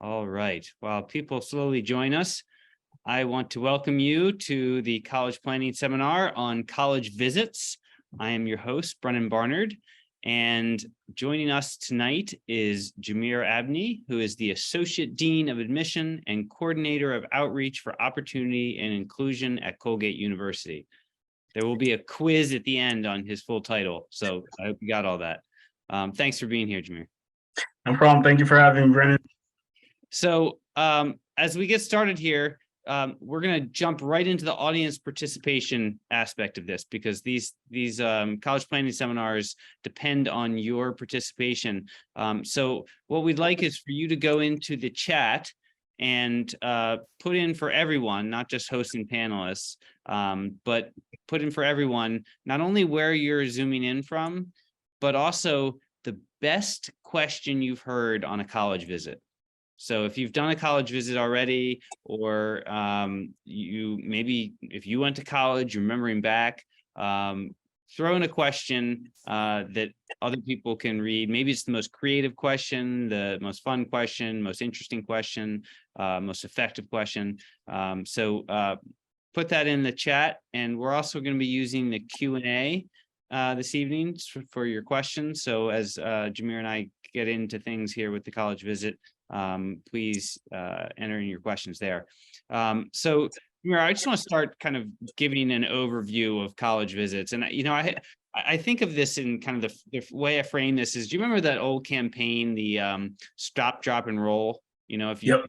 All right. While people slowly join us, I want to welcome you to the College Planning Seminar on College Visits. I am your host, Brennan Barnard, and joining us tonight is Jamiere Abney, who is the Associate Dean of Admission and Coordinator of Outreach for Opportunity and Inclusion at Colgate University. There will be a quiz at the end on his full title, so I hope you got all that. Thanks for being here, Jamiere. No problem. Thank you for having me, Brennan. So as we get started here, we're going to jump right into the audience participation aspect of this, because these college planning seminars depend on your participation. So what we'd like is for you to go into the chat and put in for everyone, not just hosts and panelists, but put in for everyone, not only where you're zooming in from, but also the best question you've heard on a college visit. So if you've done a college visit already, or you maybe if you went to college, you're remembering back, throw in a question that other people can read. Maybe it's the most creative question, the most fun question, most interesting question, most effective question. So put that in the chat, and we're also going to be using the Q&A this evening for your questions. So as Jamiere and I get into things here with the college visit, please enter in your questions there. So Jamiere, I just want to start kind of giving an overview of college visits. And I think of this in kind of the way I frame this is, do you remember that old campaign, the stop, drop, and roll? You know, if you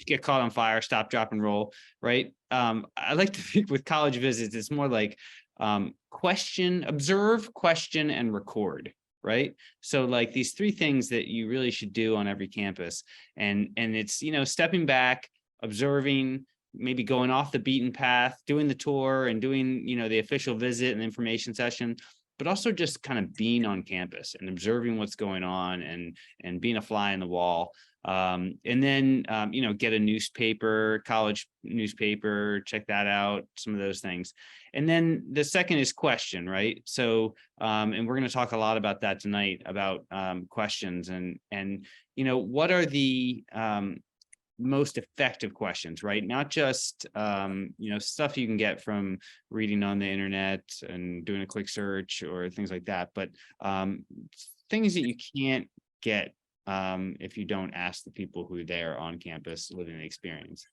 get caught on fire, stop, drop, and roll, right? I like to think with college visits, it's more like question, observe, question, and record, right? So like these three things that you really should do on every campus. And it's, stepping back, observing, maybe going off the beaten path, doing the tour and doing, the official visit and information session, but also just kind of being on campus and observing what's going on and being a fly in the wall. And then, get a newspaper, college newspaper, check that out, some of those things. And then the second is question, right? So, and we're going to talk a lot about that tonight, about questions and what are the most effective questions, right? Not just, stuff you can get from reading on the internet and doing a quick search or things like that, but things that you can't get if you don't ask the people who are there on campus living the experience.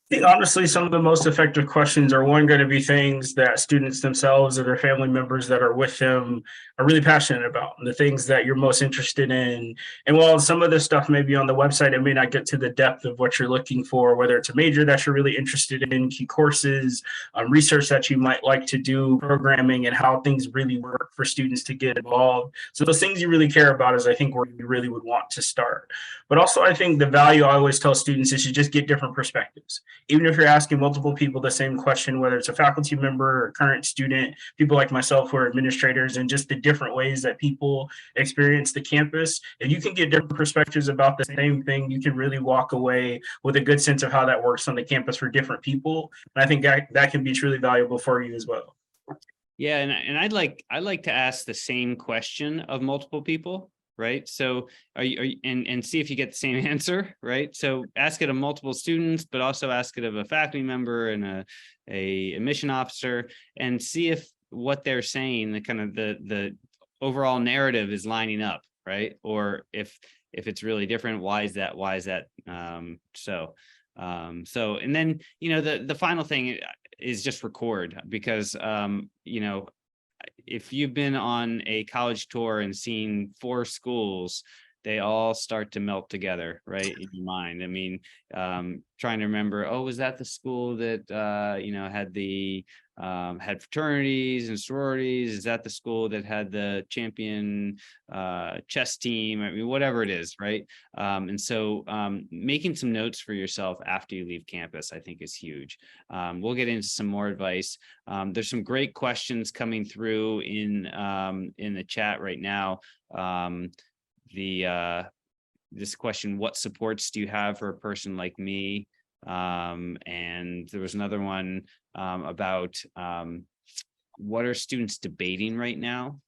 I think honestly, some of the most effective questions are going to be things that students themselves or their family members that are with them are really passionate about, the things that you're most interested in. And while some of this stuff may be on the website, it may not get to the depth of what you're looking for, whether it's a major that you're really interested in, key courses, research that you might like to do, programming, and how things really work for students to get involved. So those things you really care about is, I think, where you really would want to start. But also, I think the value I always tell students is you just get different perspectives. Even if you're asking multiple people the same question, whether it's a faculty member or current student, people like myself who are administrators, and just the different ways that people experience the campus, if you can get different perspectives about the same thing, you can really walk away with a good sense of how that works on the campus for different people. And I think that can be truly valuable for you as well. Yeah, and I'd like to ask the same question of multiple people. Right. So are you and see if you get the same answer. Right. So ask it of multiple students, but also ask it of a faculty member and a admission officer, and see if what they're saying, the kind of the overall narrative is lining up. Right. Or if it's really different, why is that? So and then, the final thing is just record, because, if you've been on a college tour and seen 4 schools, they all start to melt together, right, in your mind. I mean, trying to remember, was that the school that had the had fraternities and sororities? Is that the school that had the champion chess team? I mean, whatever it is, right? And so making some notes for yourself after you leave campus, I think, is huge. We'll get into some more advice. There's some great questions coming through in the chat right now. This question, what supports do you have for a person like me? And there was another one about what are students debating right now,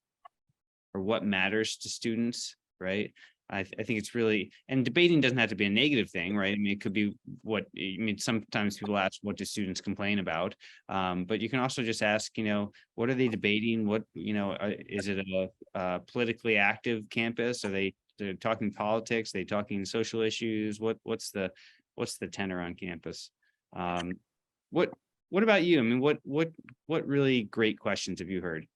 or what matters to students, right? I think it's really, and debating doesn't have to be a negative thing, right? I mean, it could be sometimes people ask, what do students complain about? But you can also just ask, what are they debating? What, is it a politically active campus? They're talking politics? Are they talking social issues? What's the tenor on campus? What about you? I mean, what really great questions have you heard?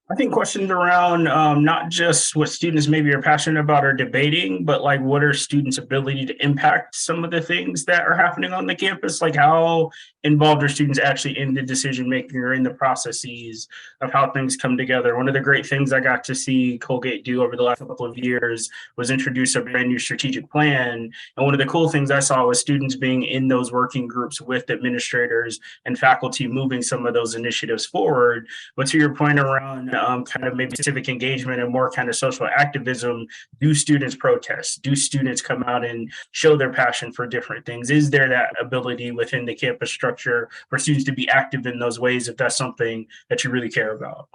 I think questions around not just what students maybe are passionate about or debating, but like what are students' ability to impact some of the things that are happening on the campus? Like how involved are students actually in the decision making or in the processes of how things come together? One of the great things I got to see Colgate do over the last couple of years was introduce a brand new strategic plan. And one of the cool things I saw was students being in those working groups with administrators and faculty moving some of those initiatives forward. But to your point around kind of maybe civic engagement and more kind of social activism, do students protest? Do students come out and show their passion for different things? Is there that ability within the campus structure for students to be active in those ways if that's something that you really care about?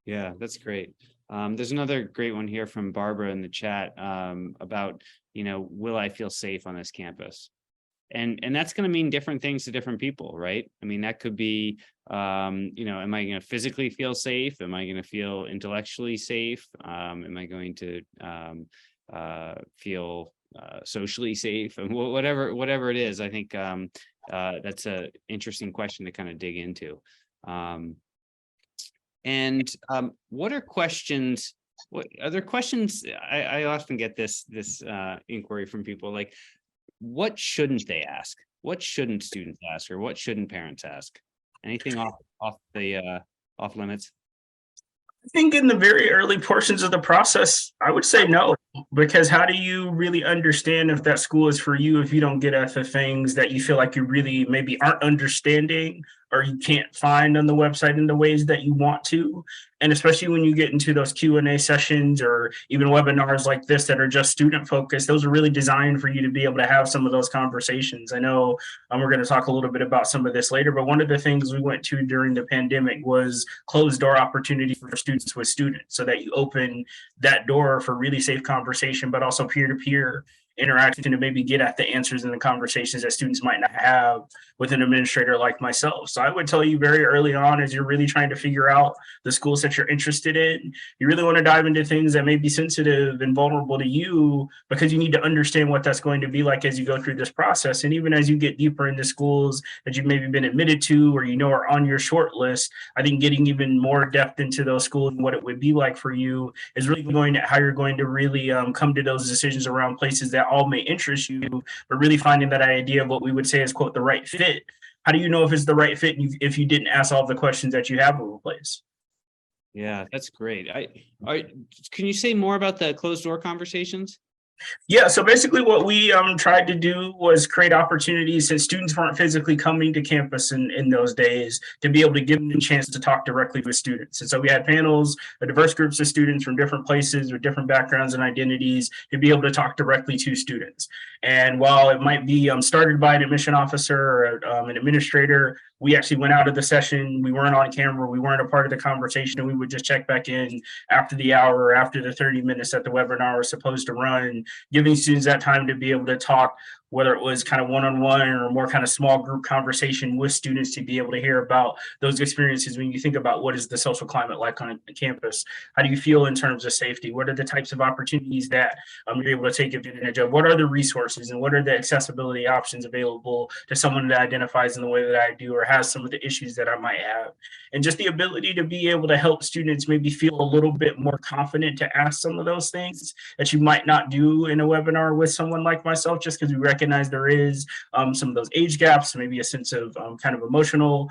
Yeah, that's great. There's another great one here from Barbara in the chat about, will I feel safe on this campus? And that's going to mean different things to different people, right? I mean, that could be, am I going to physically feel safe? Am I going to feel intellectually safe? Am I going to feel socially safe? And whatever it is, I think that's an interesting question to kind of dig into. What are questions? What other questions? I often get this inquiry from people like, what shouldn't they ask? What shouldn't students ask, or what shouldn't parents ask? Anything off limits? I think in the very early portions of the process, I would say no, because how do you really understand if that school is for you if you don't get at the things that you feel like you really maybe aren't understanding or you can't find on the website in the ways that you want to? And especially when you get into those Q&A sessions or even webinars like this that are just student focused, those are really designed for you to be able to have some of those conversations. I know we're going to talk a little bit about some of this later, but one of the things we went to during the pandemic was closed door opportunity for students with students, so that you open that door for really safe conversation, but also peer-to-peer interaction to maybe get at the answers in the conversations that students might not have with an administrator like myself. So I would tell you very early on, as you're really trying to figure out the schools that you're interested in, you really want to dive into things that may be sensitive and vulnerable to you, because you need to understand what that's going to be like as you go through this process. And even as you get deeper into schools that you've maybe been admitted to or are on your short list, I think getting even more depth into those schools and what it would be like for you is really going to how you're going to really come to those decisions around places that all may interest you, but really finding that idea of what we would say is, quote, the right fit. How do you know if it's the right fit if you didn't ask all the questions that you have of a place? Yeah, that's great. Can you say more about the closed door conversations? Yeah, so basically what we tried to do was create opportunities, since students weren't physically coming to campus in those days, to be able to give them a chance to talk directly with students. And so we had panels of diverse groups of students from different places with different backgrounds and identities to be able to talk directly to students. And while it might be started by an admission officer or an administrator, we actually went out of the session. We weren't on camera. We weren't a part of the conversation. And we would just check back in after the hour or after the 30 minutes that the webinar was supposed to run, giving students that time to be able to talk, whether it was kind of one-on-one or more kind of small group conversation with students, to be able to hear about those experiences. When you think about what is the social climate like on campus, how do you feel in terms of safety? What are the types of opportunities that you're able to take advantage of? What are the resources and what are the accessibility options available to someone that identifies in the way that I do or has some of the issues that I might have? And just the ability to be able to help students maybe feel a little bit more confident to ask some of those things that you might not do in a webinar with someone like myself, just because we recognize there is some of those age gaps, maybe a sense of kind of emotional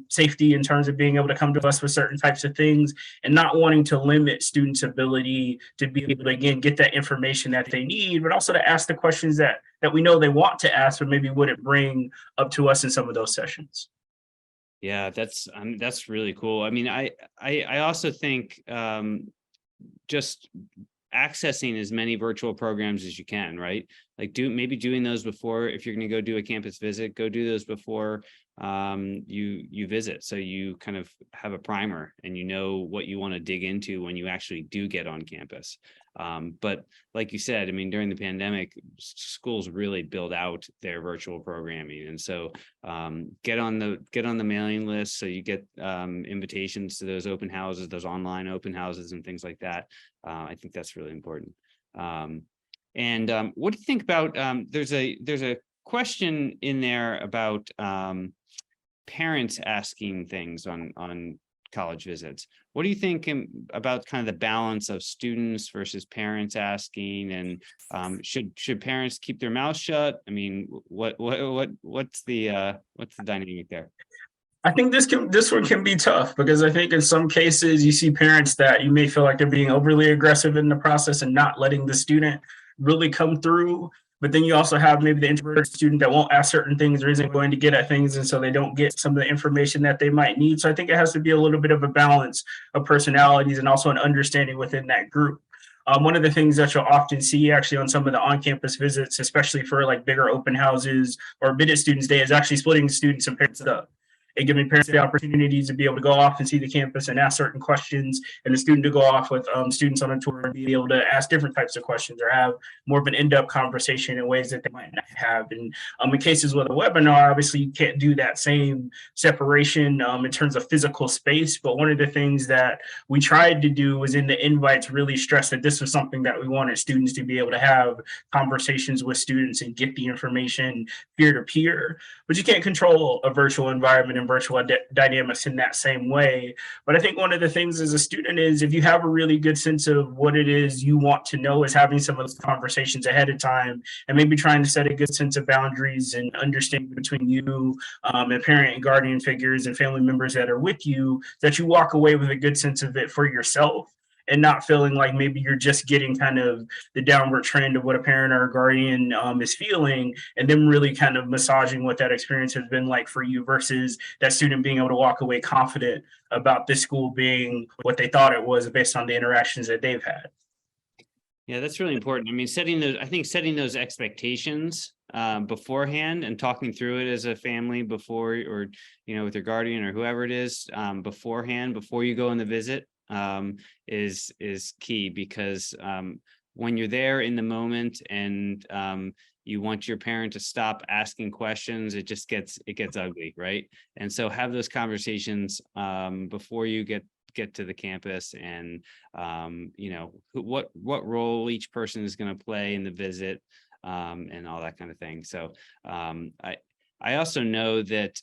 safety in terms of being able to come to us with certain types of things, and not wanting to limit students' ability to be able to, again, get that information that they need, but also to ask the questions that we know they want to ask, but maybe wouldn't bring up to us in some of those sessions. Yeah, that's really cool. I mean, I also think just accessing as many virtual programs as you can, right? like maybe doing those before. If you're going to go do a campus visit, go do those before you visit, so you kind of have a primer and you know what you want to dig into when you actually do get on campus. But like you said, I mean, during the pandemic, schools really build out their virtual programming, and so get on the mailing list so you get invitations to those open houses, those online open houses, and things like that. I think that's really important. And what do you think about? There's a question in there about parents asking things on college visits. What do you think about kind of the balance of students versus parents asking, and should parents keep their mouths shut? I mean, what's the dynamic there? I think this one can be tough, because I think in some cases you see parents that you may feel like they're being overly aggressive in the process and not letting the student really come through. But then you also have maybe the introverted student that won't ask certain things or isn't going to get at things, and so they don't get some of the information that they might need. So I think it has to be a little bit of a balance of personalities and also an understanding within that group. One of the things that you'll often see actually on some of the on-campus visits, especially for like bigger open houses or Bid It Students Day, is actually splitting students and parents up and giving parents the opportunities to be able to go off and see the campus and ask certain questions, and the student to go off with students on a tour and be able to ask different types of questions or have more of an in-depth conversation in ways that they might not have. And in cases with a webinar, obviously you can't do that same separation in terms of physical space. But one of the things that we tried to do was in the invites really stress that this was something that we wanted students to be able to have conversations with students and get the information peer to peer. But you can't control a virtual environment and virtual dynamics in that same way. But I think one of the things as a student is, if you have a really good sense of what it is you want to know, is having some of those conversations ahead of time and maybe trying to set a good sense of boundaries and understanding between you and parent and guardian figures and family members that are with you, that you walk away with a good sense of it for yourself, and not feeling like maybe you're just getting kind of the downward trend of what a parent or a guardian is feeling, and then really kind of massaging what that experience has been like for you, versus that student being able to walk away confident about this school being what they thought it was based on the interactions that they've had. Yeah, that's really important. I mean, setting those expectations beforehand and talking through it as a family before, or, with your guardian or whoever it is beforehand, before you go on the visit, is key, because when you're there in the moment and you want your parent to stop asking questions, it gets ugly, right? And so have those conversations before you get to the campus, and what role each person is going to play in the visit, and all that kind of thing. So I also know that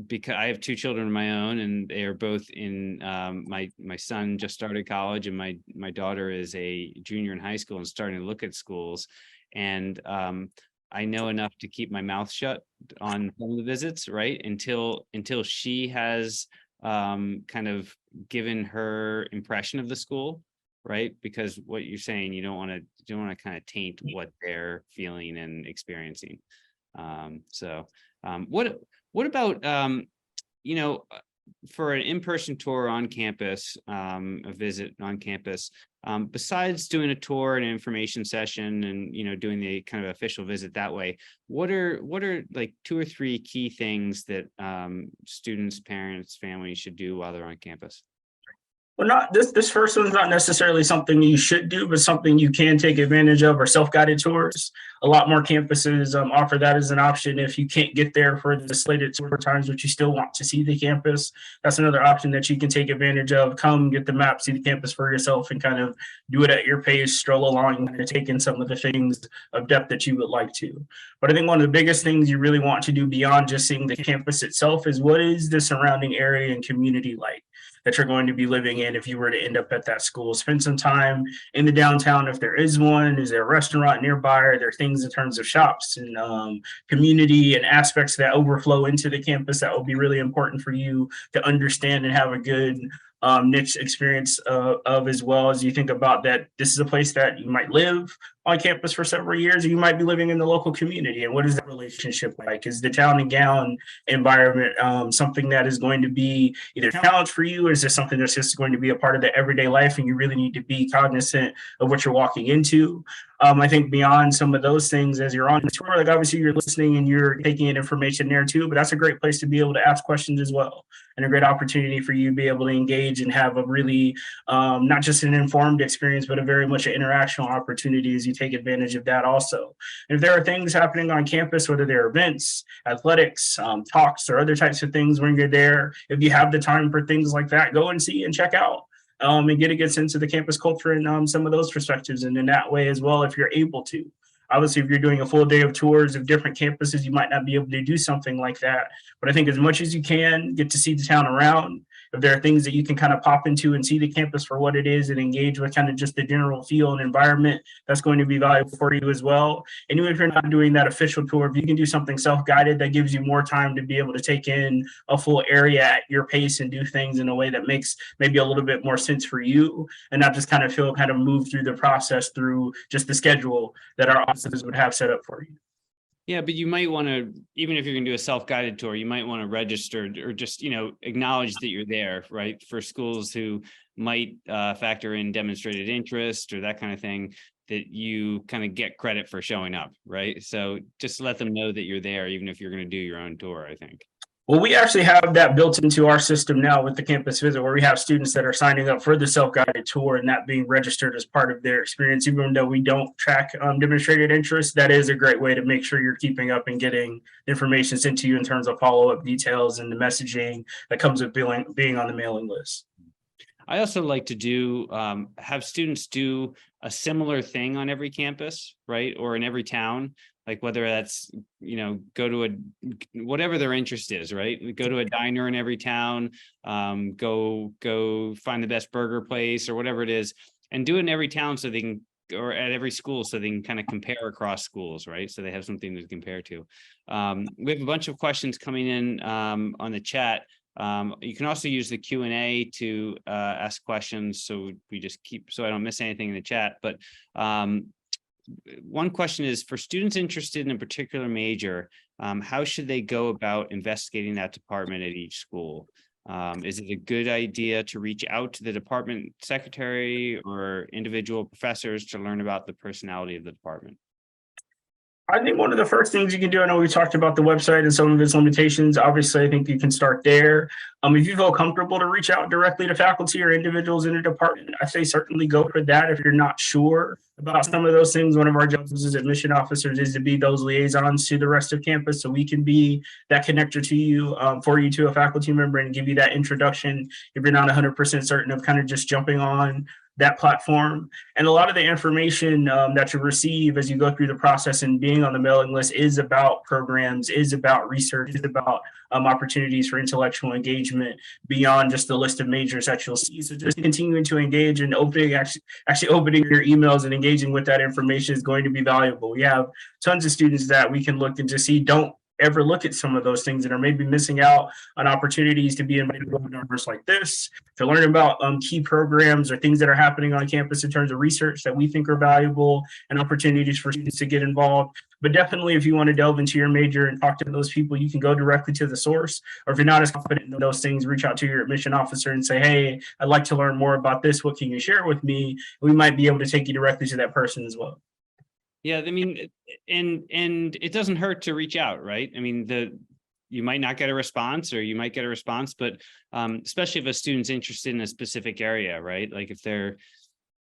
because I have two children of my own, and they are both in my son just started college, and my daughter is a junior in high school and starting to look at schools. And I know enough to keep my mouth shut on some of the visits, right? Until she has kind of given her impression of the school, right? Because what you're saying, you don't want to kind of taint what they're feeling and experiencing. What about for an in-person tour on campus, a visit on campus, besides doing a tour and an information session and doing the kind of official visit that way, what are like 2 or 3 key things that students, parents, families should do while they're on campus? Well, not this first one's not necessarily something you should do, but something you can take advantage of, or self-guided tours. A lot more campuses offer that as an option if you can't get there for the slated tour times, but you still want to see the campus. That's another option that you can take advantage of. Come get the map, see the campus for yourself, and kind of do it at your pace, stroll along, and take in some of the things of depth that you would like to. But I think one of the biggest things you really want to do beyond just seeing the campus itself is, what is the surrounding area and community like that you're going to be living in if you were to end up at that school. Spend some time in the downtown if there is one. Is there a restaurant nearby? Are there things in terms of shops and community and aspects that overflow into the campus that will be really important for you to understand and have a good niche experience of, as well, as you think about that this is a place that you might live on campus for several years, or you might be living in the local community. And what is that relationship like? Is the town and gown environment something that is going to be either a challenge for you, or is this something that's just going to be a part of the everyday life and you really need to be cognizant of what you're walking into? I think beyond some of those things, as you're on the tour, like obviously you're listening and you're taking in information there too, but that's a great place to be able to ask questions as well, and a great opportunity for you to be able to engage and have a really not just an informed experience, but a very much an interactional opportunity as you take advantage of that also. And if there are things happening on campus, whether they're events, athletics, talks, or other types of things when you're there, if you have the time for things like that, go and see and check out. And get a good sense of the campus culture and some of those perspectives. And in that way as well, if you're able to. Obviously, if you're doing a full day of tours of different campuses, you might not be able to do something like that. But I think as much as you can, get to see the town around. If there are things that you can kind of pop into and see the campus for what it is and engage with kind of just the general feel and environment, that's going to be valuable for you as well. And even if you're not doing that official tour, if you can do something self-guided, that gives you more time to be able to take in a full area at your pace and do things in a way that makes maybe a little bit more sense for you, and not just kind of feel kind of move through the process through just the schedule that our offices would have set up for you. Yeah, but you might want to, even if you're going to do a self-guided tour, you might want to register or just, acknowledge that you're there, right? For schools who might factor in demonstrated interest or that kind of thing, that you kind of get credit for showing up, right? So just let them know that you're there, even if you're going to do your own tour, I think. Well, we actually have that built into our system now with the campus visit, where we have students that are signing up for the self-guided tour and that being registered as part of their experience. Even though we don't track demonstrated interest, that is a great way to make sure you're keeping up and getting information sent to you in terms of follow-up details and the messaging that comes with being on the mailing list. I also like to have students do a similar thing on every campus, right? Or in every town, like whether that's, go to whatever their interest is, right? Go to a diner in every town, go find the best burger place or whatever it is, and do it in every town so they can, or at every school so they can kind of compare across schools, right? So they have something to compare to. We have a bunch of questions coming in on the chat. You can also use the Q&A to ask questions. So so I don't miss anything in the chat. But one question is, for students interested in a particular major, how should they go about investigating that department at each school? Is it a good idea to reach out to the department secretary or individual professors to learn about the personality of the department? I think one of the first things you can do, I know we talked about the website and some of its limitations. Obviously, I think you can start there. If you feel comfortable to reach out directly to faculty or individuals in a department, I say certainly go for that. If you're not sure about some of those things, one of our jobs as admission officers is to be those liaisons to the rest of campus, so we can be that connector to you, for you to a faculty member, and give you that introduction if you're not 100% certain of kind of just jumping on that platform. And a lot of the information that you receive as you go through the process and being on the mailing list is about programs, is about research, is about opportunities for intellectual engagement beyond just the list of majors that you'll see. So just continuing to engage and actually opening your emails and engaging with that information is going to be valuable. We have tons of students that we can look and just see don't ever look at some of those things and are maybe missing out on opportunities to be invited to webinars like this, to learn about key programs or things that are happening on campus in terms of research that we think are valuable, and opportunities for students to get involved. But definitely, if you want to delve into your major and talk to those people, you can go directly to the source. Or if you're not as confident in those things, reach out to your admission officer and say, hey, I'd like to learn more about this. What can you share with me? We might be able to take you directly to that person as well. Yeah, I mean, and it doesn't hurt to reach out, right? I mean, you might not get a response, or you might get a response, but especially if a student's interested in a specific area, right? Like if they're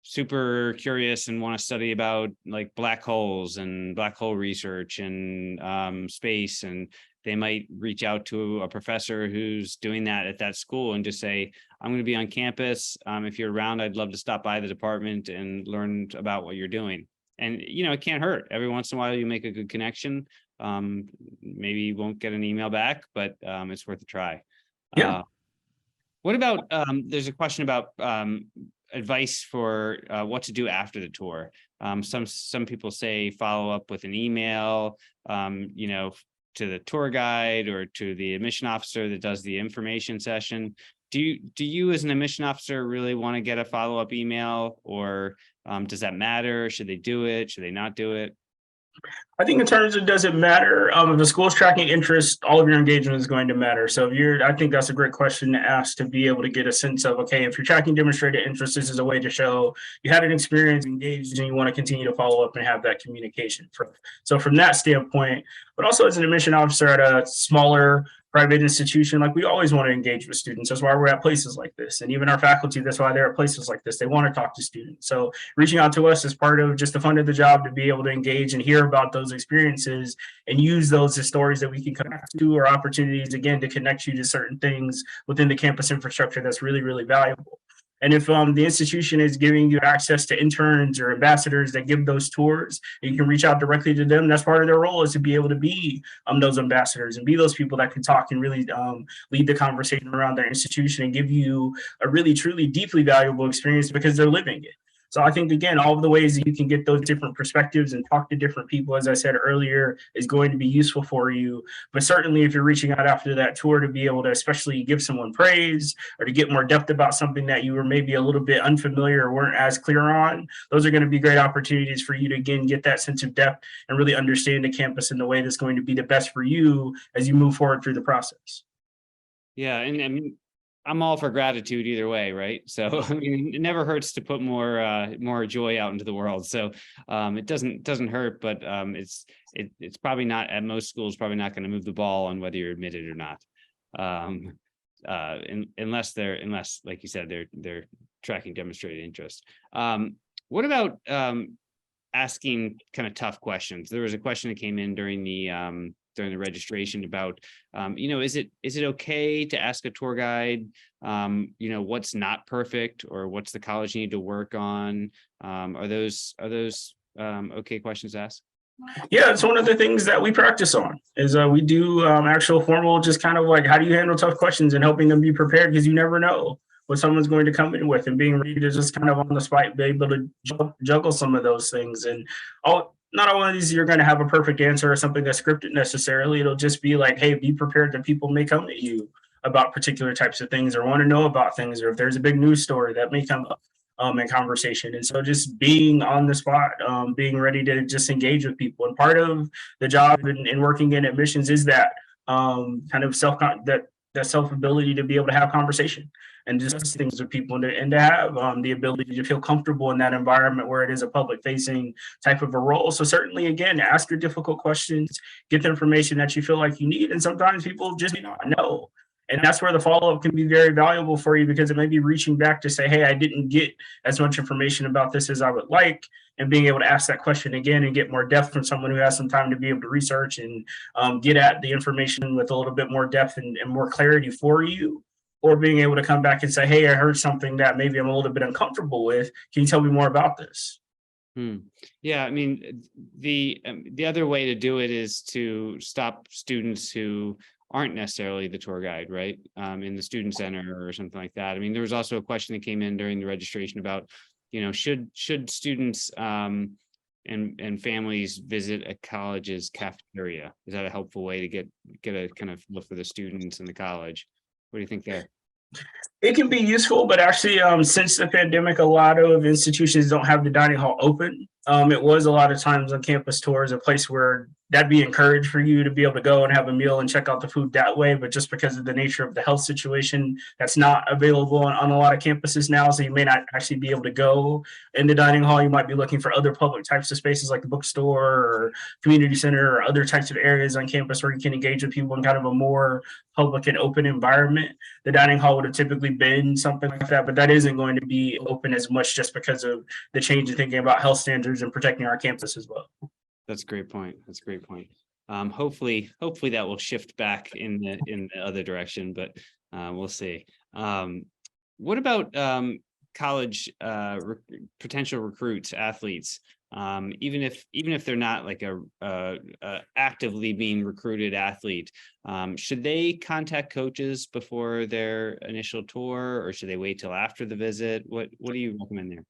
super curious and want to study about like black holes and black hole research and space, and they might reach out to a professor who's doing that at that school and just say, I'm going to be on campus. If you're around, I'd love to stop by the department and learn about what you're doing. And, it can't hurt. Every once in a while, you make a good connection. Maybe you won't get an email back, but it's worth a try. Yeah. What about, there's a question about advice for what to do after the tour. Some people say follow up with an email, to the tour guide or to the admission officer that does the information session. Do you as an admission officer really want to get a follow-up email, or does that matter? Should they do it? Should they not do it? I think in terms of does it matter? If the school's tracking interest, all of your engagement is going to matter. So if you're, I think that's a great question to ask to be able to get a sense of, okay, if you're tracking demonstrated interest, this is a way to show you had an experience, engaged, and you want to continue to follow up and have that communication. So from that standpoint, but also as an admission officer at a smaller private institution, like we always want to engage with students. That's why we're at places like this. And even our faculty, that's why they're at places like this. They want to talk to students. So reaching out to us is part of just the fun of the job to be able to engage and hear about those experiences and use those as stories that we can connect to or opportunities, again, to connect you to certain things within the campus infrastructure that's really, really valuable. And if the institution is giving you access to interns or ambassadors that give those tours, and you can reach out directly to them, that's part of their role, is to be able to be those ambassadors and be those people that can talk and really lead the conversation around their institution and give you a really, truly, deeply valuable experience because they're living it. So I think, again, all of the ways that you can get those different perspectives and talk to different people, as I said earlier, is going to be useful for you. But certainly if you're reaching out after that tour to be able to especially give someone praise or to get more depth about something that you were maybe a little bit unfamiliar or weren't as clear on, those are going to be great opportunities for you to, again, get that sense of depth and really understand the campus in the way that's going to be the best for you as you move forward through the process. Yeah, and I mean, I'm all for gratitude either way, right? So I mean, it never hurts to put more joy out into the world. So it doesn't hurt, but it's probably not, at most schools, probably not going to move the ball on whether you're admitted or not, unless like you said, they're tracking demonstrated interest. What about asking kind of tough questions? There was a question that came in during the registration about, is it okay to ask a tour guide, what's not perfect or what's the college need to work on? Are those okay questions to ask? Yeah, it's one of the things that we practice on is we do actual formal, just kind of like, how do you handle tough questions and helping them be prepared, because you never know what someone's going to come in with, and being ready to just kind of on the spot be able to juggle some of those things. And not all of these you're going to have a perfect answer or something that's scripted necessarily. It'll just be like, hey, be prepared that people may come to you about particular types of things or want to know about things, or if there's a big news story that may come up in conversation. And so just being on the spot, being ready to just engage with people. And part of the job in working in admissions is that kind of self ability to be able to have conversation and just things with people, and to have the ability to feel comfortable in that environment where it is a public facing type of a role. So certainly, again, ask your difficult questions, get the information that you feel like you need. And sometimes people just may not know. And that's where the follow-up can be very valuable for you, because it may be reaching back to say, hey, I didn't get as much information about this as I would like, and being able to ask that question again and get more depth from someone who has some time to be able to research and get at the information with a little bit more depth and more clarity for you. Or being able to come back and say, hey, I heard something that maybe I'm a little bit uncomfortable with. Can you tell me more about this? Yeah, I mean, the other way to do it is to stop students who aren't necessarily the tour guide, right? In the student center or something like that. I mean, there was also a question that came in during the registration about, should students and families visit a college's cafeteria? Is that a helpful way to get a kind of look for the students in the college? What do you think there? It can be useful, but actually, since the pandemic, a lot of institutions don't have the dining hall open. It was a lot of times on campus tours a place where that'd be encouraged for you to be able to go and have a meal and check out the food that way. But just because of the nature of the health situation, that's not available on a lot of campuses now. So you may not actually be able to go in the dining hall. You might be looking for other public types of spaces like the bookstore or community center or other types of areas on campus where you can engage with people in kind of a more public and open environment. The dining hall would have typically been something like that, but that isn't going to be open as much just because of the change in thinking about health standards and protecting our campus as well. That's a great point. Hopefully that will shift back in the other direction, but we'll see. What about college potential recruits, athletes? Even if they're not like a actively being recruited athlete, should they contact coaches before their initial tour, or should they wait till after the visit? What do you recommend there?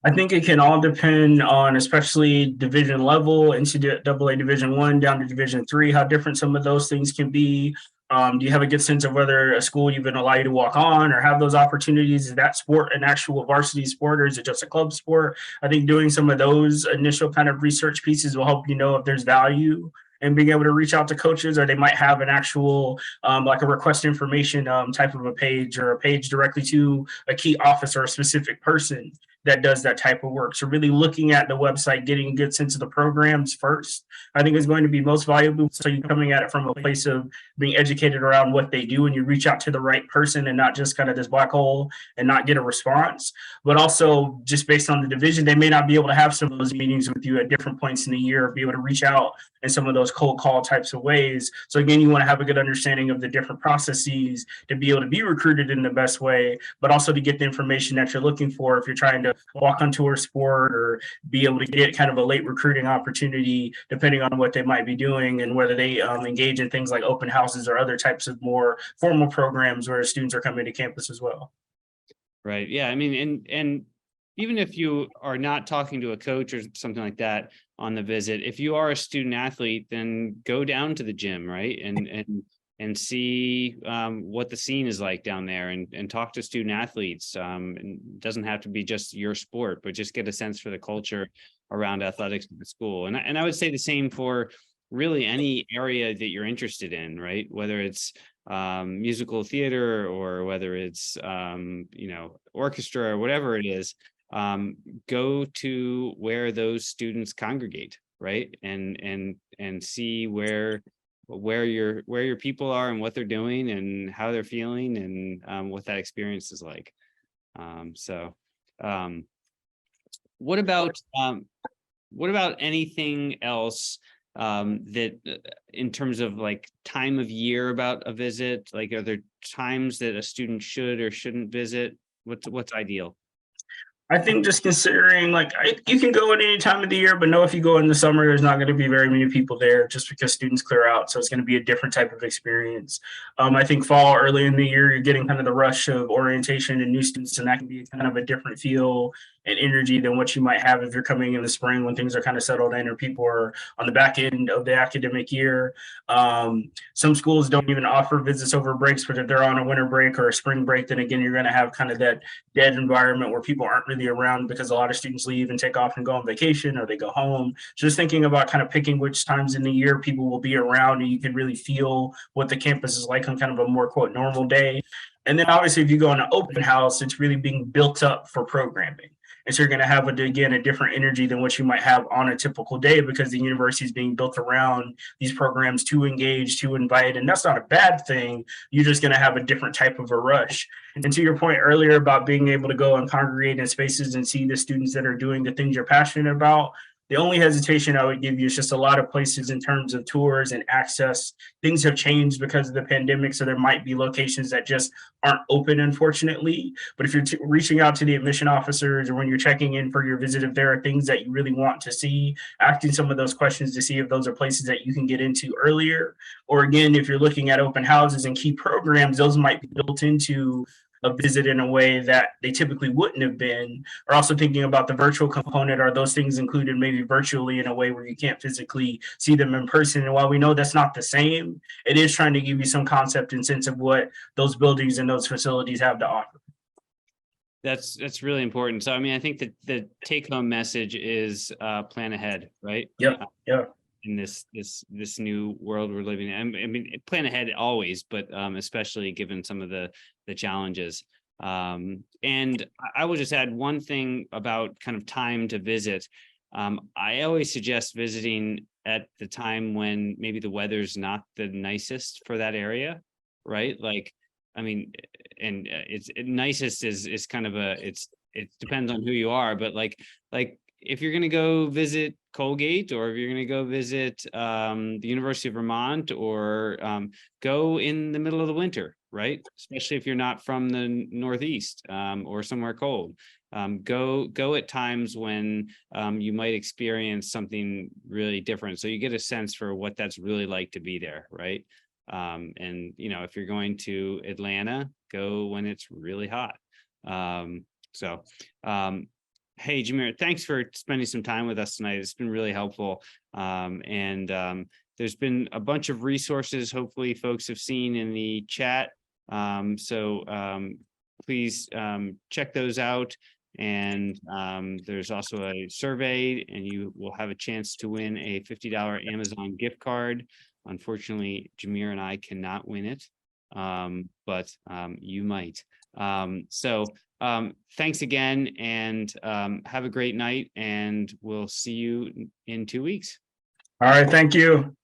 I think it can all depend on, especially division level, NCAA Division I down to Division III, how different some of those things can be. Do you have a good sense of whether a school even allow you to walk on or have those opportunities? Is that sport an actual varsity sport, or is it just a club sport? I think doing some of those initial kind of research pieces will help you know if there's value and being able to reach out to coaches, or they might have an actual like a request information type of a page, or a page directly to a key office or a specific person that does that type of work. So really looking at the website, getting a good sense of the programs first, I think is going to be most valuable. So you're coming at it from a place of being educated around what they do, and you reach out to the right person and not just kind of this black hole and not get a response. But also just based on the division, they may not be able to have some of those meetings with you at different points in the year, or be able to reach out in some of those cold call types of ways. So again, you want to have a good understanding of the different processes to be able to be recruited in the best way, but also to get the information that you're looking for if you're trying to walk onto a sport, or be able to get kind of a late recruiting opportunity, depending on what they might be doing and whether they engage in things like open houses or other types of more formal programs where students are coming to campus as well. Right. Yeah. I mean, and even if you are not talking to a coach or something like that on the visit, if you are a student athlete, then go down to the gym, right? And see what the scene is like down there, and talk to student athletes. And it doesn't have to be just your sport, but just get a sense for the culture around athletics at the school. And I would say the same for really any area that you're interested in, right? Whether it's musical theater, or whether it's orchestra, or whatever it is, go to where those students congregate, right? And see where your people are, and what they're doing, and how they're feeling, and what that experience is like. So what about anything else that in terms of like time of year about a visit? Like, are there times that a student should or shouldn't visit? What's ideal? I think just considering you can go at any time of the year, but know if you go in the summer, there's not going to be very many people there just because students clear out. So it's going to be a different type of experience. I think fall, early in the year, you're getting kind of the rush of orientation and new students, and that can be kind of a different feel and energy than what you might have if you're coming in the spring when things are kind of settled in, or people are on the back end of the academic year. Some schools don't even offer visits over breaks, but if they're on a winter break or a spring break, then again, you're going to have kind of that dead environment where people aren't really around, because a lot of students leave and take off and go on vacation, or they go home. Just thinking about kind of picking which times in the year people will be around, and you can really feel what the campus is like on kind of a more quote normal day. And then obviously if you go on an open house, it's really being built up for programming. And so you're going to have, again, a different energy than what you might have on a typical day, because the university is being built around these programs to engage, to invite. And that's not a bad thing. You're just going to have a different type of a rush. And to your point earlier about being able to go and congregate in spaces and see the students that are doing the things you're passionate about, the only hesitation I would give you is just a lot of places in terms of tours and access. Things have changed because of the pandemic, so there might be locations that just aren't open, unfortunately. But if you're reaching out to the admission officers, or when you're checking in for your visit, if there are things that you really want to see, asking some of those questions to see if those are places that you can get into earlier. Or again, if you're looking at open houses and key programs, those might be built into a visit in a way that they typically wouldn't have been. Or also thinking about the virtual component, are those things included maybe virtually in a way where you can't physically see them in person? And while we know that's not the same, it is trying to give you some concept and sense of what those buildings and those facilities have to offer. That's really important. So I mean, I think that the take home message is plan ahead, right? Yep. Yeah. In this new world we're living in. I mean, plan ahead always, but especially given some of the challenges. And I will just add one thing about kind of time to visit. I always suggest visiting at the time when maybe the weather's not the nicest for that area, right? Like, I mean, and nicest is kind of it depends on who you are, but like if you're going to go visit Colgate, or if you're going to go visit the University of Vermont, or go in the middle of the winter, right? Especially if you're not from the Northeast or somewhere cold. Go at times when you might experience something really different, so you get a sense for what that's really like to be there, right? And if you're going to Atlanta, go when it's really hot. Hey, Jamiere, thanks for spending some time with us tonight. It's been really helpful. There's been a bunch of resources, hopefully folks have seen in the chat. Please check those out. And there's also a survey, and you will have a chance to win a $50 Amazon gift card. Unfortunately, Jamiere and I cannot win it, but you might. Thanks again, and have a great night, and we'll see you in 2 weeks. All right, thank you.